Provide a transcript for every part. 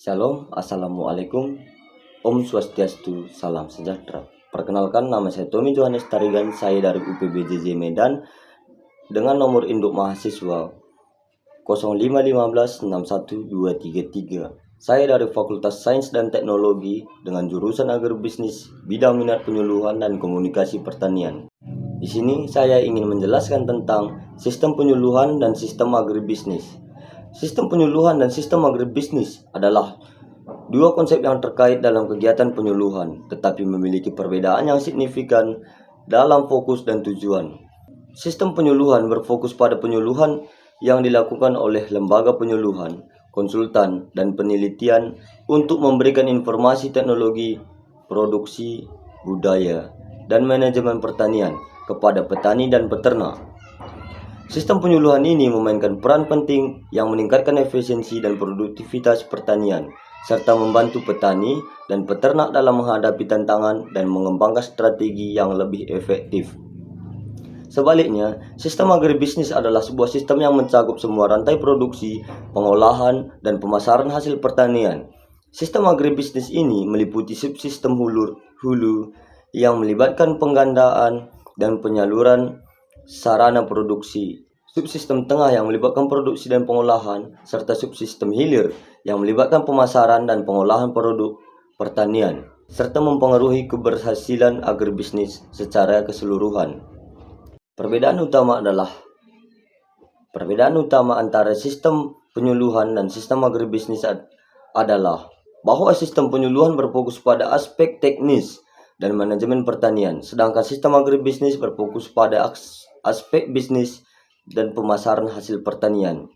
Shalom, Assalamualaikum, Om Swastiastu, Salam Sejahtera. Perkenalkan, nama saya Tommy Johannes Tarigan, saya dari UPBJJ Medan dengan nomor induk mahasiswa 051561233. Saya dari Fakultas Sains dan Teknologi dengan jurusan Agribisnis, bidang minat penyuluhan dan komunikasi pertanian. Di sini saya ingin menjelaskan tentang sistem penyuluhan dan sistem agribisnis. Sistem penyuluhan dan sistem agribisnis adalah dua konsep yang terkait dalam kegiatan penyuluhan, tetapi memiliki perbedaan yang signifikan dalam fokus dan tujuan. Sistem penyuluhan berfokus pada penyuluhan yang dilakukan oleh lembaga penyuluhan, konsultan, dan penelitian untuk memberikan informasi teknologi, produksi, budaya, dan manajemen pertanian kepada petani dan peternak. Sistem penyuluhan ini memainkan peran penting yang meningkatkan efisiensi dan produktivitas pertanian, serta membantu petani dan peternak dalam menghadapi tantangan dan mengembangkan strategi yang lebih efektif. Sebaliknya, sistem agribisnis adalah sebuah sistem yang mencakup semua rantai produksi, pengolahan, dan pemasaran hasil pertanian. Sistem agribisnis ini meliputi subsistem hulu yang melibatkan penggandaan dan penyaluran sarana produksi, subsistem tengah yang melibatkan produksi dan pengolahan, serta subsistem hilir yang melibatkan pemasaran dan pengolahan produk pertanian, serta mempengaruhi keberhasilan agribisnis secara keseluruhan. Perbedaan utama antara sistem penyuluhan dan sistem agribisnis adalah bahwa sistem penyuluhan berfokus pada aspek teknis dan manajemen pertanian, sedangkan sistem agribisnis berfokus pada aspek bisnis dan pemasaran hasil pertanian.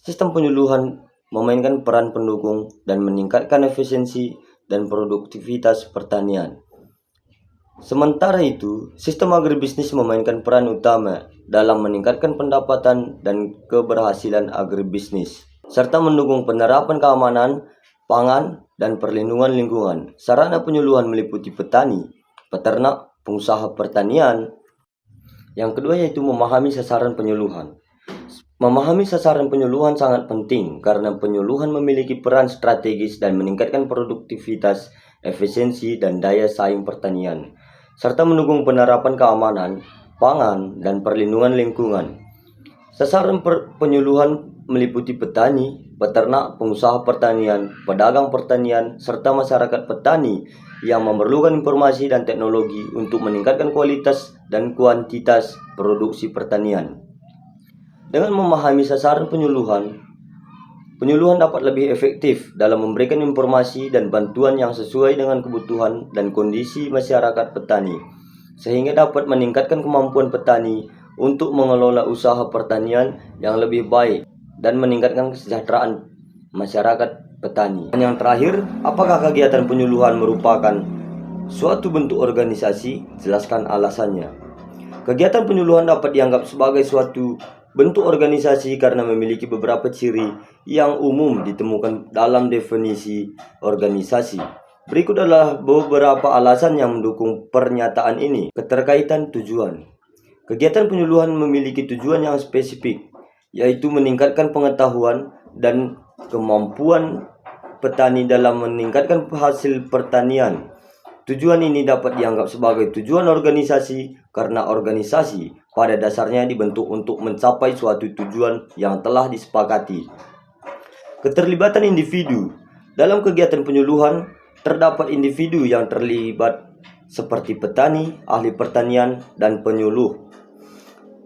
Sistem penyuluhan memainkan peran pendukung dan meningkatkan efisiensi dan produktivitas pertanian. Sementara itu, sistem agribisnis memainkan peran utama dalam meningkatkan pendapatan dan keberhasilan agribisnis, serta mendukung penerapan keamanan pangan dan perlindungan lingkungan. Sarana penyuluhan meliputi petani, peternak, pengusaha pertanian. Yang kedua yaitu memahami sasaran penyuluhan. Memahami sasaran penyuluhan sangat penting karena penyuluhan memiliki peran strategis dan meningkatkan produktivitas, efisiensi, dan daya saing pertanian, serta mendukung penerapan keamanan pangan dan perlindungan lingkungan. Sasaran penyuluhan meliputi petani, peternak, pengusaha pertanian, pedagang pertanian, serta masyarakat petani yang memerlukan informasi dan teknologi untuk meningkatkan kualitas dan kuantitas produksi pertanian. Dengan memahami sasaran penyuluhan dapat lebih efektif dalam memberikan informasi dan bantuan yang sesuai dengan kebutuhan dan kondisi masyarakat petani, sehingga dapat meningkatkan kemampuan petani untuk mengelola usaha pertanian yang lebih baik dan meningkatkan kesejahteraan masyarakat petani. Dan yang terakhir, apakah kegiatan penyuluhan merupakan suatu bentuk organisasi? Jelaskan alasannya. Kegiatan penyuluhan dapat dianggap sebagai suatu bentuk organisasi karena memiliki beberapa ciri yang umum ditemukan dalam definisi organisasi. Berikut adalah beberapa alasan yang mendukung pernyataan ini. Keterkaitan tujuan. Kegiatan penyuluhan memiliki tujuan yang spesifik, yaitu meningkatkan pengetahuan dan kemampuan petani dalam meningkatkan hasil pertanian. Tujuan ini dapat dianggap sebagai tujuan organisasi karena organisasi pada dasarnya dibentuk untuk mencapai suatu tujuan yang telah disepakati. Keterlibatan individu. Dalam kegiatan penyuluhan, terdapat individu yang terlibat seperti petani, ahli pertanian, dan penyuluh.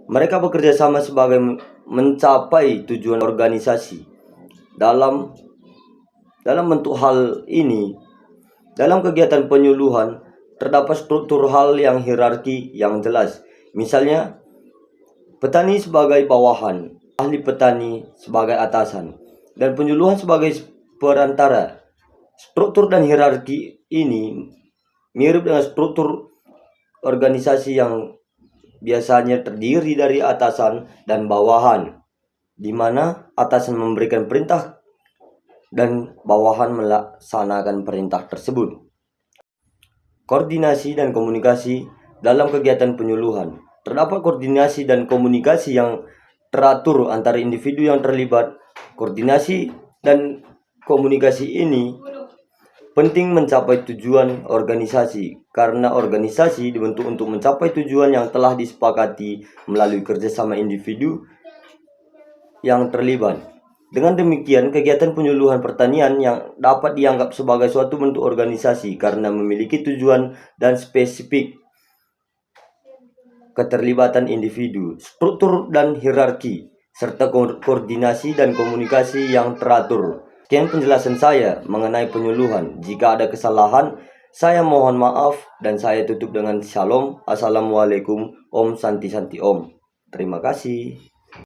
Mereka bekerja sama sebagai mencapai tujuan organisasi. Dalam bentuk hal ini, dalam kegiatan penyuluhan, terdapat struktur hal yang hierarki yang jelas. Misalnya, petani sebagai bawahan, ahli petani sebagai atasan, dan penyuluhan sebagai perantara. Struktur dan hierarki ini mirip dengan struktur organisasi yang biasanya terdiri dari atasan dan bawahan, di mana atasan memberikan perintah dan bawahan melaksanakan perintah tersebut. Koordinasi dan komunikasi dalam kegiatan penyuluhan. Terdapat koordinasi dan komunikasi yang teratur antara individu yang terlibat. Koordinasi dan komunikasi ini penting mencapai tujuan organisasi, karena organisasi dibentuk untuk mencapai tujuan yang telah disepakati melalui kerjasama individu yang terlibat. Dengan demikian, kegiatan penyuluhan pertanian yang dapat dianggap sebagai suatu bentuk organisasi karena memiliki tujuan dan spesifik keterlibatan individu, struktur dan hierarki, serta koordinasi dan komunikasi yang teratur. Sekian penjelasan saya mengenai penyuluhan. Jika ada kesalahan, saya mohon maaf dan saya tutup dengan shalom. Assalamualaikum. Om Santi Santi Om. Terima kasih.